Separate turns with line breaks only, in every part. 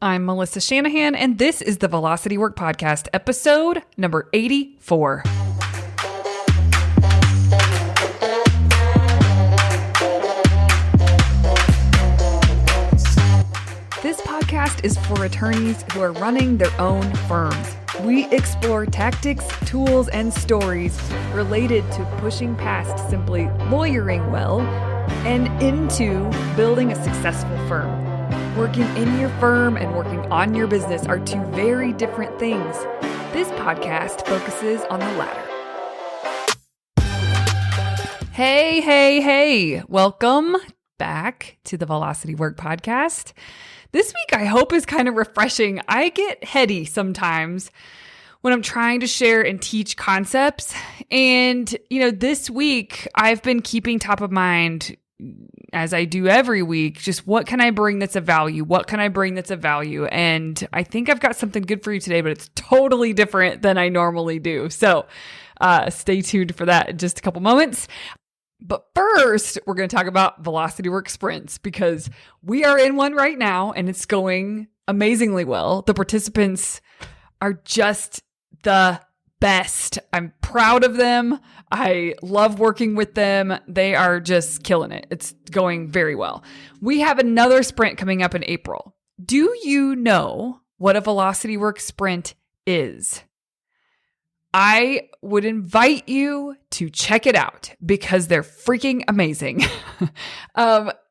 I'm Melissa Shanahan, and this is the Velocity Work Podcast, episode number 84. This podcast is for attorneys who are running their own firms. We explore tactics, tools, and stories related to pushing past simply lawyering well and into building a successful firm. Working in your firm and working on your business are two very different things. This podcast focuses on the latter. Hey. Welcome back to the Velocity Work Podcast. This week, I hope, is kind of refreshing. I get heady sometimes when I'm trying to share and teach concepts. And, this week, I've been keeping top of mind, as I do every week, just what can I bring that's of value? What can I bring that's of value? And I think I've got something good for you today, but it's totally different than I normally do. So stay tuned for that in just a couple moments. But first, we're going to talk about Velocity Work Sprints because we are in one right now and it's going amazingly well. The participants are just the best. I'm proud of them. I love working with them. They are just killing it. It's going very well. We have another sprint coming up in April. Do you know what a Velocity Work Sprint is? I would invite you to check it out because they're freaking amazing.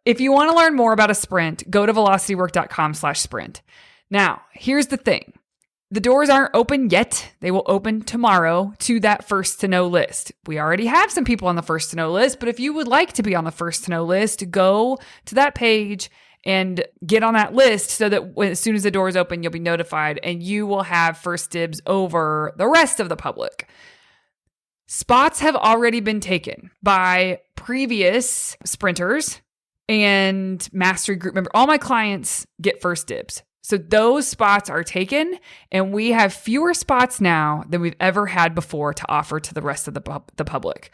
If you want to learn more about a sprint, go to velocitywork.com/sprint. Now, here's the thing. The doors aren't open yet. They will open tomorrow to that first to know list. We already have some people on the first to know list, but if you would like to be on the first to know list, go to that page and get on that list so that as soon as the doors open, you'll be notified and you will have first dibs over the rest of the public. Spots have already been taken by previous sprinters and mastery group members. All my clients get first dibs. So those spots are taken and we have fewer spots now than we've ever had before to offer to the rest of the public.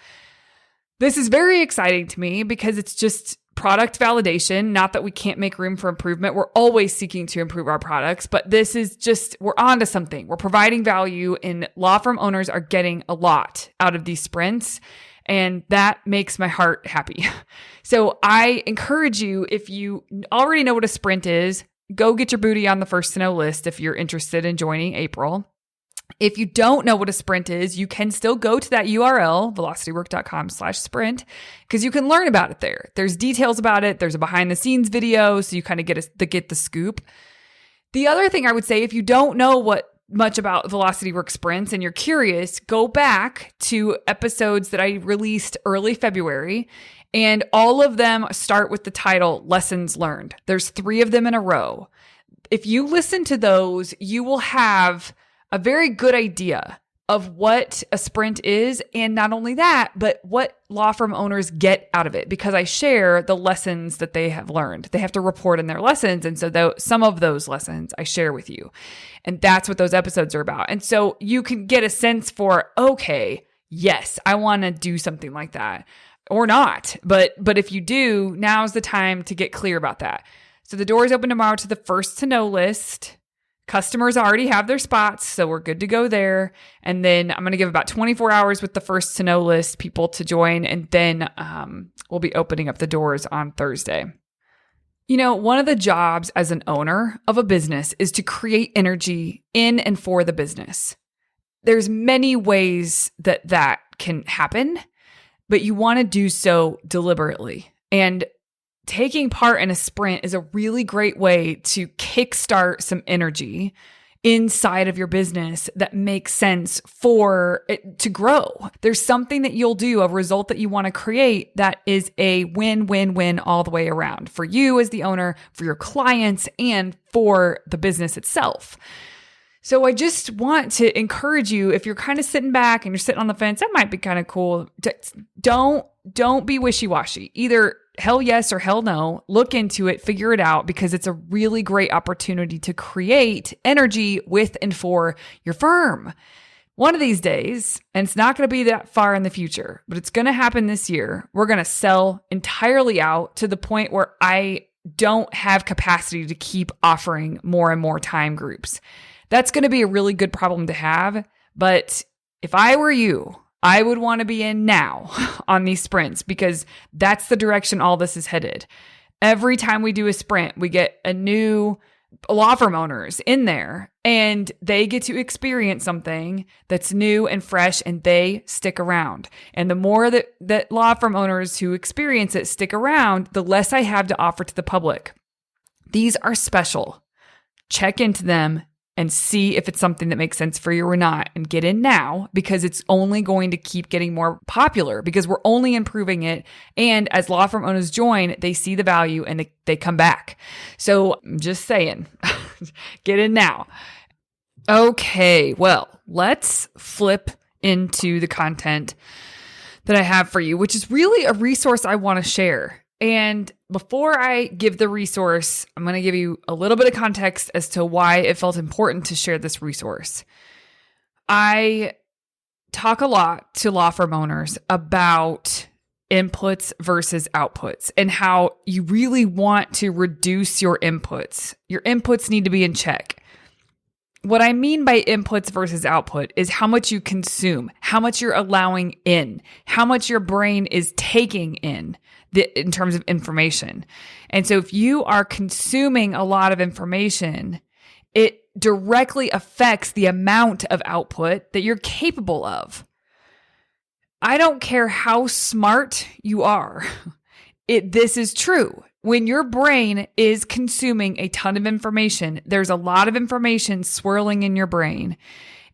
This is very exciting to me because it's just product validation. Not that we can't make room for improvement. We're always seeking to improve our products, but this is just, we're onto something. We're providing value and law firm owners are getting a lot out of these sprints. And that makes my heart happy. So I encourage you, if you already know what a sprint is, go get your booty on the first to know list if you're interested in joining April. If you don't know what a sprint is, you can still go to that URL, velocitywork.com/sprint, because you can learn about it there. There's details about it. There's a behind the scenes video, so you kind of get the scoop. The other thing I would say, if you don't know much about Velocity Work Sprints and you're curious, go back to episodes that I released early February, and all of them start with the title Lessons Learned. There's 3 of them in a row. If you listen to those, you will have a very good idea of what a sprint is. And not only that, but what law firm owners get out of it, because I share the lessons that they have learned. They have to report in their lessons. And so some of those lessons I share with you. And that's what those episodes are about. And so you can get a sense for, okay, yes, I want to do something like that or not. But if you do, now's the time to get clear about that. So the doors open tomorrow to the first to know list. Customers already have their spots, so we're good to go there. And then I'm going to give about 24 hours with the first to know list people to join. And then we'll be opening up the doors on Thursday. One of the jobs as an owner of a business is to create energy in and for the business. There's many ways that can happen, but you want to do so deliberately. And taking part in a sprint is a really great way to kickstart some energy inside of your business that makes sense for it to grow. There's something that you'll do, a result that you want to create that is a win-win-win all the way around for you as the owner, for your clients, and for the business itself. So I just want to encourage you, if you're kind of sitting back and you're sitting on the fence, that might be kind of cool. Don't be wishy-washy. Either hell yes or hell no. Look into it, figure it out, because it's a really great opportunity to create energy with and for your firm. One of these days, and it's not going to be that far in the future, but it's going to happen this year, we're going to sell entirely out to the point where I don't have capacity to keep offering more and more time groups. That's going to be a really good problem to have. But if I were you, I would want to be in now on these sprints because that's the direction all this is headed. Every time we do a sprint, we get a new law firm owners in there and they get to experience something that's new and fresh and they stick around. And the more that law firm owners who experience it stick around, the less I have to offer to the public. These are special. Check into them and see if it's something that makes sense for you or not, and get in now because it's only going to keep getting more popular because we're only improving it. And as law firm owners join, they see the value and they come back. So I'm just saying, get in now. Okay, well, let's flip into the content that I have for you, which is really a resource I want to share. And before I give the resource, I'm going to give you a little bit of context as to why it felt important to share this resource. I talk a lot to law firm owners about inputs versus outputs and how you really want to reduce your inputs. Your inputs need to be in check. What I mean by inputs versus output is how much you consume, how much you're allowing in, how much your brain is taking in terms of information. And so if you are consuming a lot of information, it directly affects the amount of output that you're capable of. I don't care how smart you are. This is true. When your brain is consuming a ton of information, there's a lot of information swirling in your brain.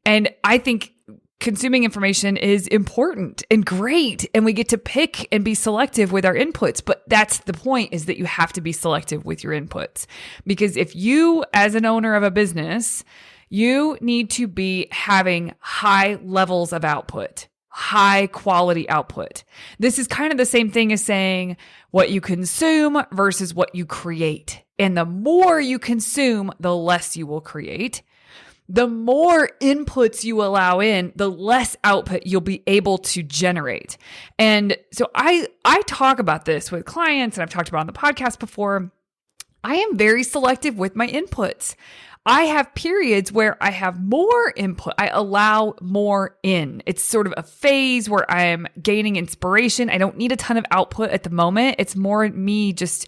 And I think consuming information is important and great, and we get to pick and be selective with our inputs. But that's the point, is that you have to be selective with your inputs. Because if you, as an owner of a business, you need to be having high levels of output, high quality output. This is kind of the same thing as saying what you consume versus what you create. And the more you consume, the less you will create. The more inputs you allow in, the less output you'll be able to generate. And so I talk about this with clients, and I've talked about it on the podcast before. I am very selective with my inputs. I have periods where I have more input. I allow more in. It's sort of a phase where I am gaining inspiration. I don't need a ton of output at the moment. It's more me just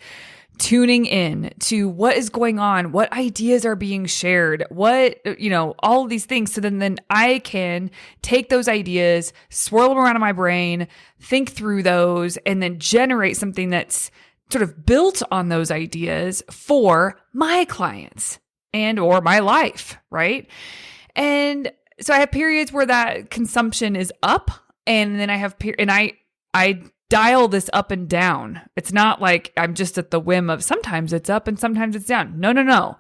tuning in to what is going on, what ideas are being shared, all of these things. So then I can take those ideas, swirl them around in my brain, think through those, and then generate something that's sort of built on those ideas for my clients and or my life, right? And so I have periods where that consumption is up, and then I have I dial this up and down. It's not like I'm just at the whim of sometimes it's up and sometimes it's down. No.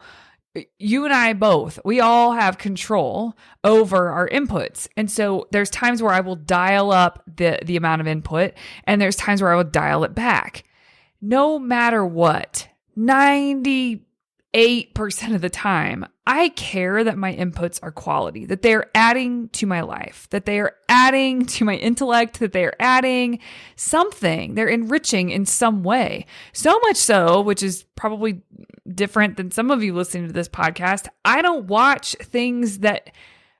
You and I both, we all have control over our inputs. And so there's times where I will dial up the amount of input, and there's times where I will dial it back. No matter what, 98% of the time, I care that my inputs are quality, that they're adding to my life, that they are adding to my intellect, that they are adding something, they're enriching in some way. So much so, which is probably different than some of you listening to this podcast, I don't watch things that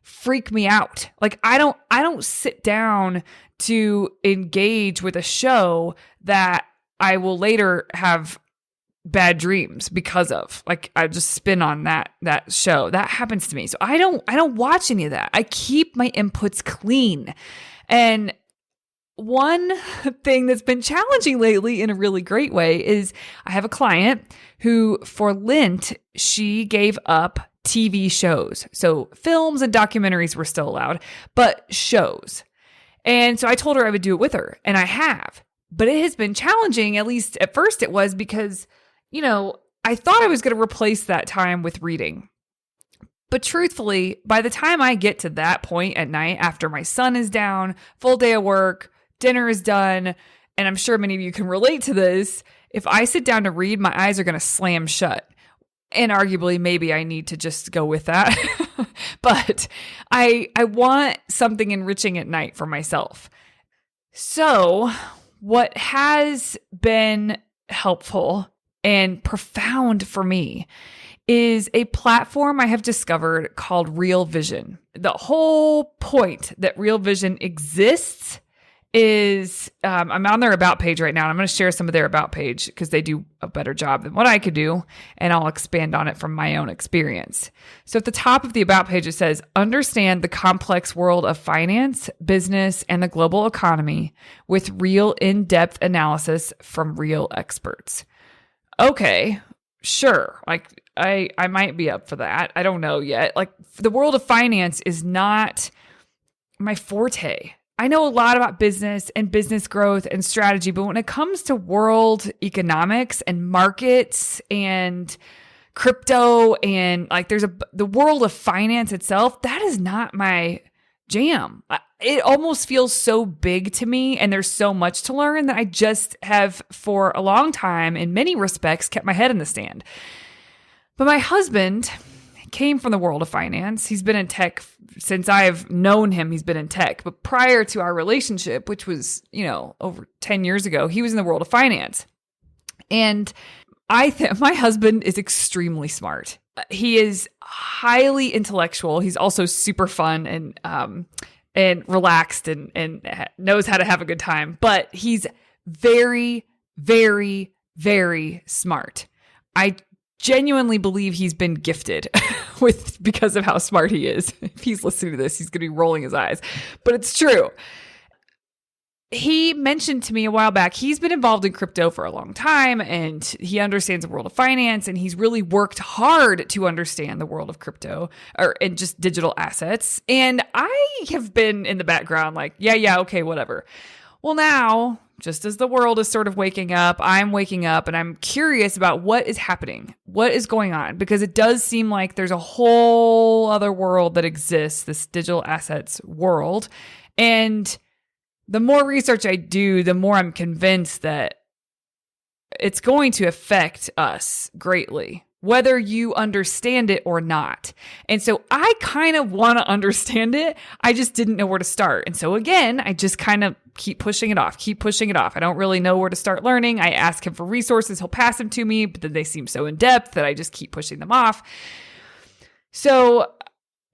freak me out. Like I don't sit down to engage with a show that I will later have bad dreams because of. Like I just spin on that show. That happens to me. So I don't watch any of that. I keep my inputs clean. And one thing that's been challenging lately in a really great way is I have a client who for Lent, she gave up TV shows. So films and documentaries were still allowed, but shows. And so I told her I would do it with her, and I have. But it has been challenging, at least at first it was, because I thought I was going to replace that time with reading. But truthfully, by the time I get to that point at night, after my son is down, full day of work, dinner is done, and I'm sure many of you can relate to this, if I sit down to read, my eyes are going to slam shut. And arguably, maybe I need to just go with that. But I want something enriching at night for myself. So what has been helpful and profound for me is a platform I have discovered called Real Vision. The whole point that Real Vision exists is, I'm on their About page right now, and I'm going to share some of their About page because they do a better job than what I could do, and I'll expand on it from my own experience. So at the top of the About page, it says, understand the complex world of finance, business, and the global economy with real in-depth analysis from real experts. Okay, sure. Like, I might be up for that. I don't know yet. Like, the world of finance is not my forte. I know a lot about business and business growth and strategy, but when it comes to world economics and markets and crypto and like the world of finance itself, that is not my jam. It almost feels so big to me, and there's so much to learn that I just have for a long time, in many respects, kept my head in the sand. But my husband came from the world of finance. He's been in tech since I've known him. He's been in tech. But prior to our relationship, which was, over 10 years ago, he was in the world of finance. And my husband is extremely smart. He is highly intellectual. He's also super fun and relaxed and knows how to have a good time. But he's very, very, very smart. I genuinely believe he's been gifted because of how smart he is. If he's listening to this, he's going to be rolling his eyes, but it's true. He mentioned to me a while back, he's been involved in crypto for a long time, and he understands the world of finance, and he's really worked hard to understand the world of crypto and just digital assets. And I have been in the background like, yeah, okay, whatever. Well, now, just as the world is sort of waking up, I'm waking up, and I'm curious about what is happening, what is going on, because it does seem like there's a whole other world that exists, this digital assets world. And the more research I do, the more I'm convinced that it's going to affect us greatly, whether you understand it or not. And so I kind of want to understand it. I just didn't know where to start. And so again, I just kind of keep pushing it off. I don't really know where to start learning. I ask him for resources. He'll pass them to me, but then they seem so in depth that I just keep pushing them off. So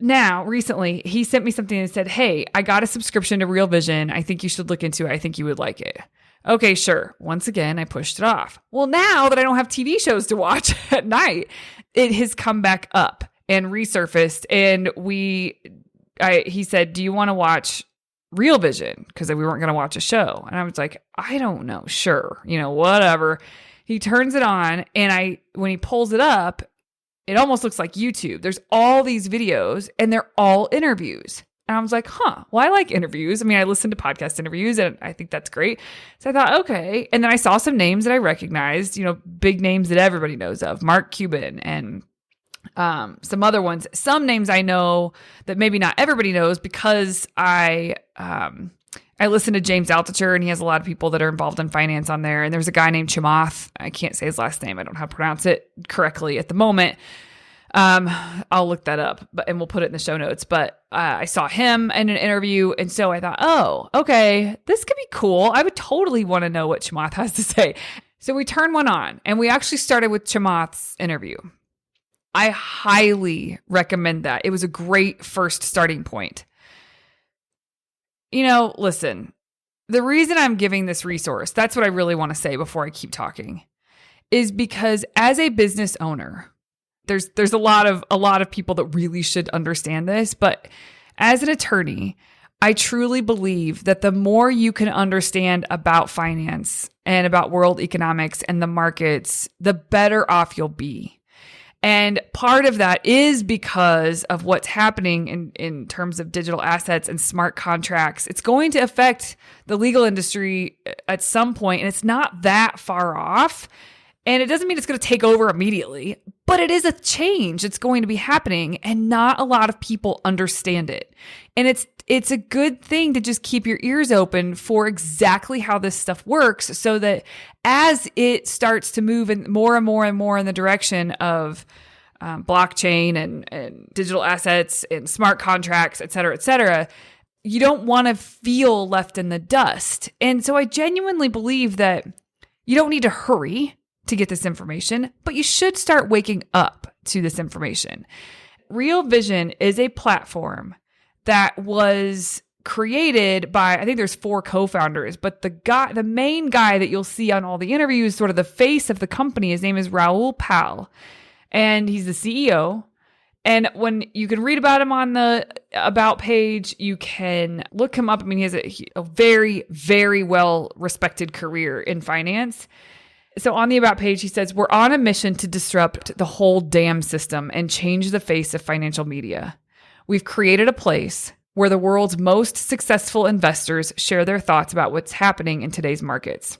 now, recently, he sent me something and said, hey, I got a subscription to Real Vision. I think you should look into it. I think you would like it. Okay, sure. Once again, I pushed it off. Well, now that I don't have TV shows to watch at night, it has come back up and resurfaced. And he said, do you want to watch Real Vision? Because we weren't going to watch a show. And I was like, I don't know. Sure. Whatever. He turns it on, and when he pulls it up, it almost looks like YouTube. There's all these videos, and they're all interviews. And I was like, well, I like interviews. I mean, I listen to podcast interviews, and I think that's great. So I thought, okay. And then I saw some names that I recognized, big names that everybody knows of, Mark Cuban and some other ones. Some names I know that maybe not everybody knows because I listen to James Altucher, and he has a lot of people that are involved in finance on there. And there's a guy named Chamath. I can't say his last name. I don't know how to pronounce it correctly at the moment. I'll look that up, and we'll put it in the show notes. But I saw him in an interview, and so I thought, oh, okay, this could be cool. I would totally want to know what Chamath has to say. So we turned one on, and we actually started with Chamath's interview. I highly recommend that. It was a great first starting point. Listen, the reason I'm giving this resource, that's what I really want to say before I keep talking, is because as a business owner, there's a lot of people that really should understand this, but as an attorney, I truly believe that the more you can understand about finance and about world economics and the markets, the better off you'll be. And part of that is because of what's happening in terms of digital assets and smart contracts. It's going to affect the legal industry at some point, and it's not that far off. And it doesn't mean it's going to take over immediately, but it is a change. It's going to be happening, and not a lot of people understand it. And it's a good thing to just keep your ears open for exactly how this stuff works, so that as it starts to move in more and more and more in the direction of blockchain and digital assets and smart contracts, et cetera, you don't want to feel left in the dust. And so I genuinely believe that you don't need to hurry. to get this information, but you should start waking up to this information. Real Vision is a platform that was created by, I think there's 4 co-founders, but the main guy that you'll see on all the interviews, sort of the face of the company, his name is Raoul Pal, and he's the CEO. And when you can read about him on the About page, you can look him up. I mean, he has a very, very well-respected career in finance. So on the About page, he says, "We're on a mission to disrupt the whole damn system and change the face of financial media. We've created a place where the world's most successful investors share their thoughts about what's happening in today's markets.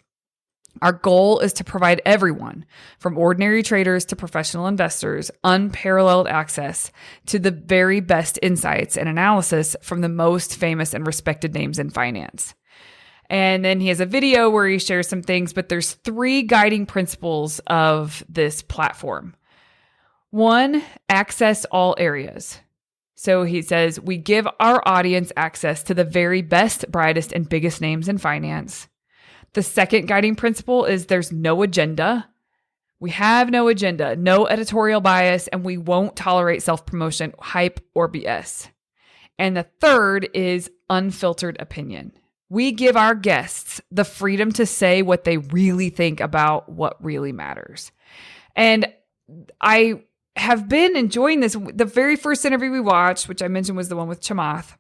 Our goal is to provide everyone, from ordinary traders to professional investors, unparalleled access to the very best insights and analysis from the most famous and respected names in finance." And then he has a video where he shares some things, but there's 3 guiding principles of this platform. 1, access all areas. So he says, we give our audience access to the very best, brightest, and biggest names in finance. The second guiding principle is there's no agenda. We have no agenda, no editorial bias, and we won't tolerate self-promotion, hype, or BS. And the third is unfiltered opinion. We give our guests the freedom to say what they really think about what really matters. And I have been enjoying this. The very first interview we watched, which I mentioned was the one with Chamath,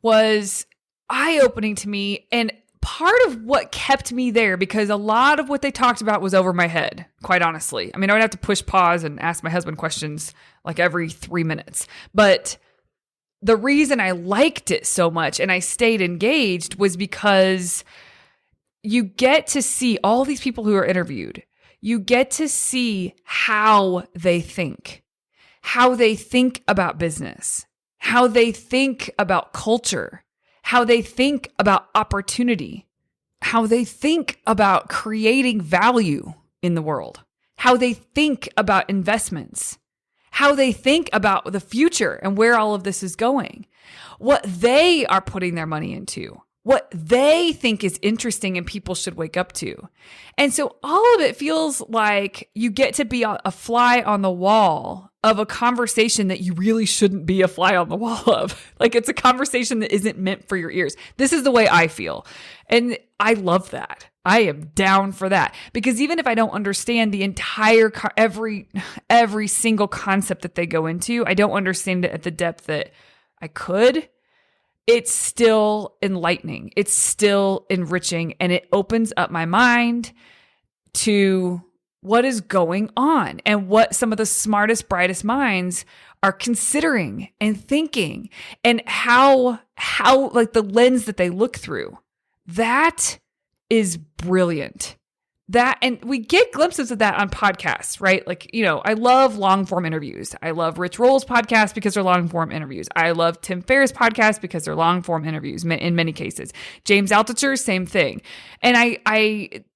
was eye-opening to me. And part of what kept me there, because a lot of what they talked about was over my head, quite honestly. I mean, I would have to push pause and ask my husband questions like every 3 minutes. But the reason I liked it so much and I stayed engaged was because you get to see all these people who are interviewed. You get to see how they think about business, how they think about culture, how they think about opportunity, how they think about creating value in the world, how they think about investments, how they think about the future and where all of this is going, what they are putting their money into, what they think is interesting and people should wake up to. And so all of it feels like you get to be a fly on the wall of a conversation that you really shouldn't be a fly on the wall of. Like, it's a conversation that isn't meant for your ears. This is the way I feel. And I love that. I am down for that, because even if I don't understand the entire, every single concept that they go into, I don't understand it at the depth that I could. It's still enlightening. It's still enriching, and it opens up my mind to what is going on and what some of the smartest, brightest minds are considering and thinking, and how like the lens that they look through. That is brilliant. That, and we get glimpses of that on podcasts, right? Like, you know, I love long form interviews. I love Rich Roll's podcast because they're long form interviews. I love Tim Ferriss' podcast because they're long form interviews in many cases. James Altucher, same thing. And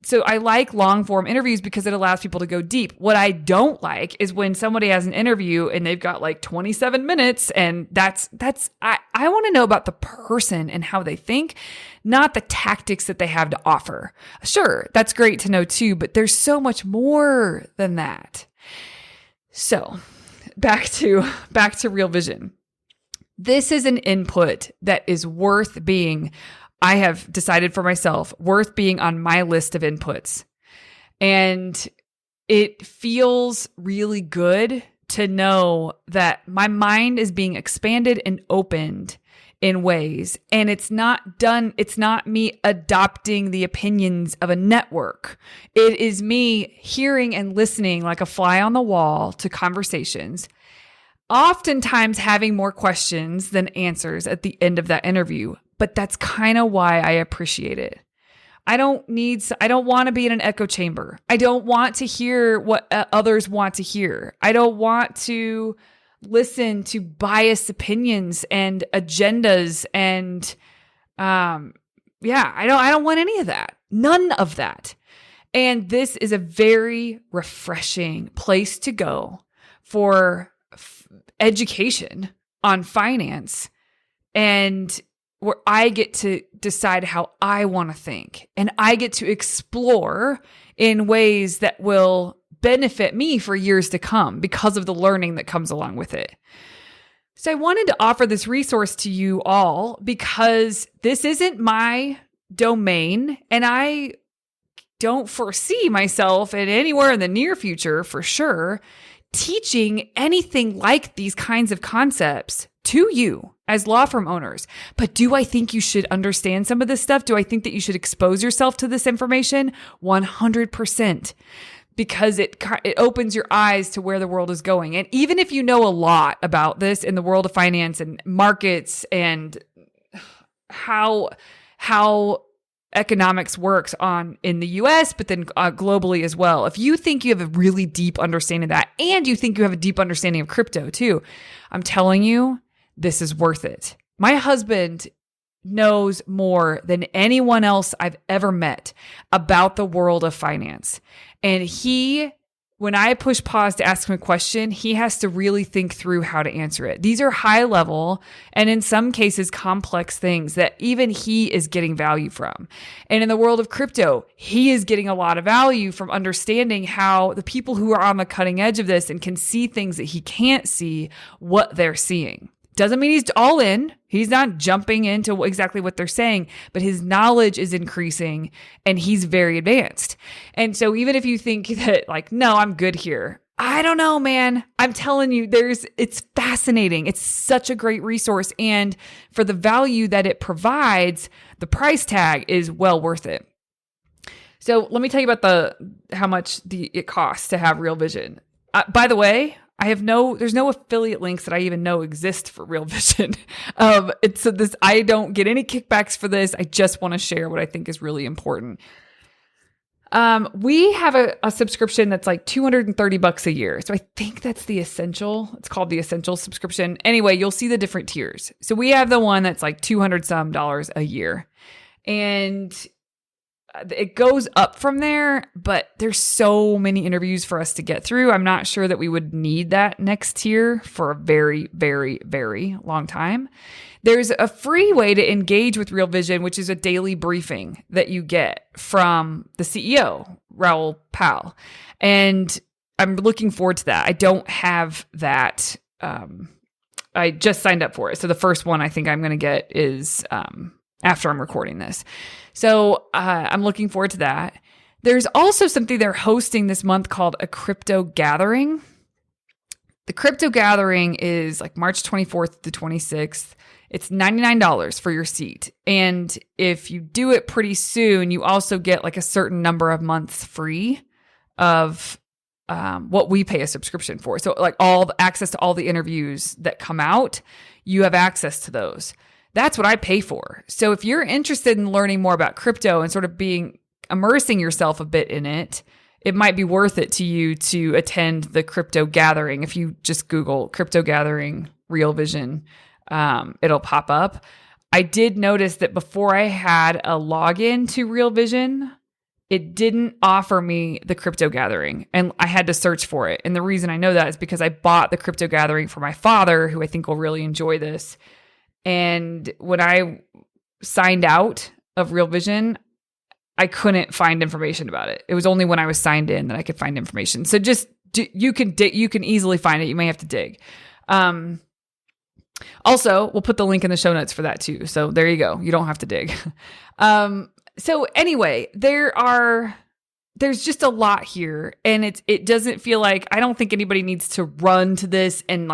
so I like long form interviews because it allows people to go deep. What I don't like is when somebody has an interview and they've got like 27 minutes, and I want to know about the person and how they think, not the tactics that they have to offer. Sure, that's great to know too, but there's so much more than that. So back to Real Vision. This is an input that is worth being, I have decided for myself, worth being on my list of inputs. And it feels really good to know that my mind is being expanded and opened in ways. And it's not me adopting the opinions of a network. It is me hearing and listening like a fly on the wall to conversations, oftentimes having more questions than answers at the end of that interview. But that's kind of why I appreciate it. I don't want to be in an echo chamber. I don't want to hear what others want to hear. I don't want to listen to biased opinions and agendas and I don't want any of that. None of that. And this is a very refreshing place to go for education on finance. And where I get to decide how I want to think, and I get to explore in ways that will benefit me for years to come because of the learning that comes along with it. So I wanted to offer this resource to you all because this isn't my domain, and I don't foresee myself at anywhere in the near future, for sure, teaching anything like these kinds of concepts to you as law firm owners. But do I think you should understand some of this stuff? Do I think that you should expose yourself to this information? 100%. Because it opens your eyes to where the world is going. And even if you know a lot about this in the world of finance and markets and how economics works in the US, but then globally as well, if you think you have a really deep understanding of that, and you think you have a deep understanding of crypto too, I'm telling you, this is worth it. My husband knows more than anyone else I've ever met about the world of finance. And when I push pause to ask him a question, he has to really think through how to answer it. These are high level and in some cases complex things that even he is getting value from. And in the world of crypto, he is getting a lot of value from understanding how the people who are on the cutting edge of this and can see things that he can't see, what they're seeing. Doesn't mean he's all in. He's not jumping into exactly what they're saying, but his knowledge is increasing and he's very advanced. And so even if you think that no, I'm good here. I don't know, man. I'm telling you, it's fascinating. It's such a great resource. And for the value that it provides, the price tag is well worth it. So let me tell you about how much it costs to have Real Vision. By the way, there's no affiliate links that I even know exist for Real Vision. I don't get any kickbacks for this. I just want to share what I think is really important. We have a subscription that's like $230 a year. So I think that's the essential. It's called the essential subscription. Anyway, you'll see the different tiers. So we have the one that's like $200 some a year. And it goes up from there, but there's so many interviews for us to get through. I'm not sure that we would need that next tier for a very, very, very long time. There's a free way to engage with Real Vision, which is a daily briefing that you get from the CEO, Raoul Pal. And I'm looking forward to that. I don't have that. I just signed up for it. So the first one I think I'm going to get is after I'm recording this. So I'm looking forward to that. There's also something they're hosting this month called a crypto gathering. The crypto gathering is like March 24th to 26th. It's $99 for your seat. And if you do it pretty soon, you also get like a certain number of months free of what we pay a subscription for. So like all the access to all the interviews that come out, you have access to those. That's what I pay for. So if you're interested in learning more about crypto and sort of immersing yourself a bit in it, it might be worth it to you to attend the crypto gathering. If you just Google crypto gathering, Real Vision, it'll pop up. I did notice that before I had a login to Real Vision, it didn't offer me the crypto gathering and I had to search for it. And the reason I know that is because I bought the crypto gathering for my father, who I think will really enjoy this. And when I signed out of Real Vision, I couldn't find information about it. It was only when I was signed in that I could find information. So you can easily find it. You may have to dig. Also, we'll put the link in the show notes for that too. So there you go. You don't have to dig. So anyway, there's just a lot here, and it doesn't feel like, I don't think anybody needs to run to this and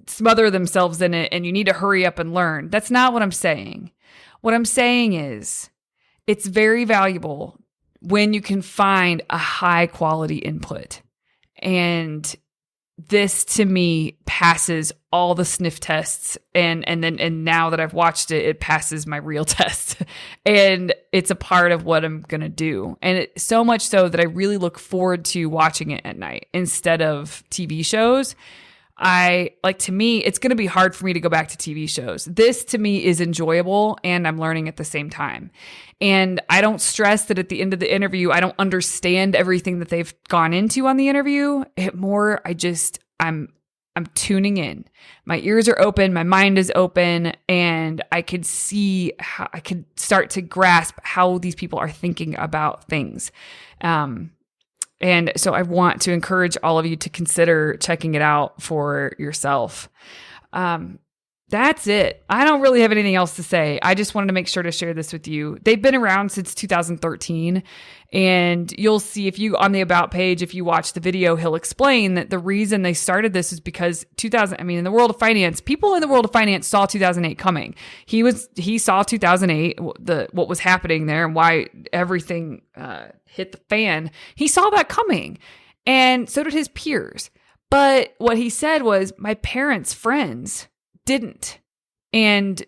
smother themselves in it and you need to hurry up and learn. That's not what I'm saying. What I'm saying is it's very valuable when you can find a high quality input. And this to me passes all the sniff tests. And now that I've watched it, it passes my real test. And it's a part of what I'm going to do. And so much so that I really look forward to watching it at night instead of TV shows. To me, it's going to be hard for me to go back to TV shows. This to me is enjoyable and I'm learning at the same time. And I don't stress that at the end of the interview, I don't understand everything that they've gone into on the interview. I'm I'm tuning in. My ears are open, my mind is open, and I could see how I could start to grasp how these people are thinking about things. And so I want to encourage all of you to consider checking it out for yourself. That's it. I don't really have anything else to say. I just wanted to make sure to share this with you. They've been around since 2013, and you'll see if you on the About page, if you watch the video, he'll explain that the reason they started this is because in the world of finance, people in the world of finance saw 2008 coming. He saw 2008, what was happening there and why everything hit the fan. He saw that coming, and so did his peers. But what he said was, my parents' friends didn't, and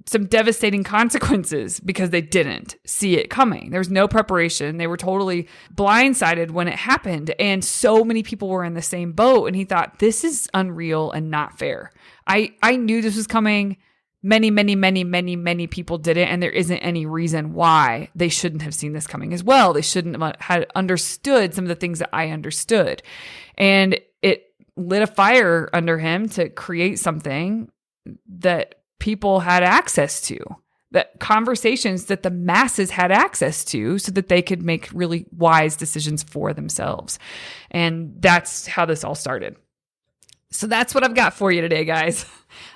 some devastating consequences because they didn't see it coming. There was no preparation. They were totally blindsided when it happened, and so many people were in the same boat, and he thought, this is unreal and not fair. I knew this was coming. Many people did it, and there isn't any reason why they shouldn't have seen this coming as well. They shouldn't have had understood some of the things that I understood, and it lit a fire under him to create something that people had access to, that conversations that the masses had access to, so that they could make really wise decisions for themselves. And that's how this all started. So that's what I've got for you today, guys.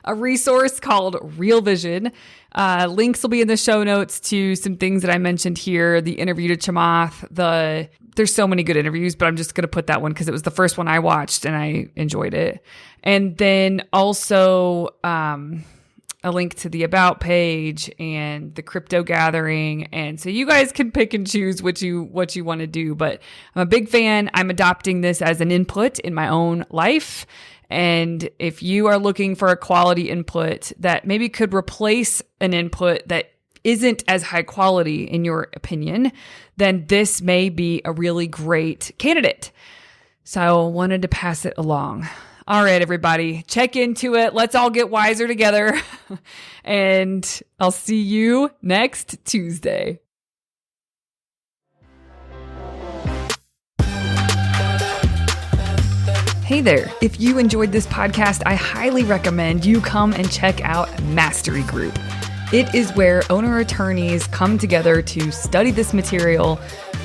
A resource called Real Vision. Links will be in the show notes to some things that I mentioned here. The interview to Chamath, there's so many good interviews, but I'm just going to put that one because it was the first one I watched and I enjoyed it. And then also a link to the About page and the crypto gathering. And so you guys can pick and choose what you want to do. But I'm a big fan. I'm adopting this as an input in my own life. And if you are looking for a quality input that maybe could replace an input that isn't as high quality in your opinion, then this may be a really great candidate. So I wanted to pass it along. All right, everybody, check into it. Let's all get wiser together. And I'll see you next Tuesday. Hey there. If you enjoyed this podcast, I highly recommend you come and check out Mastery Group. It is where owner attorneys come together to study this material,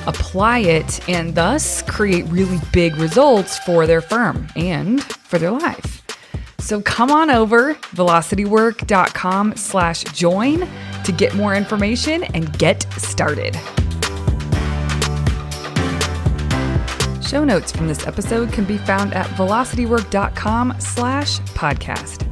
apply it, and thus create really big results for their firm and for their life. So come on over, velocitywork.com/join to get more information and get started. Show notes from this episode can be found at velocitywork.com/podcast.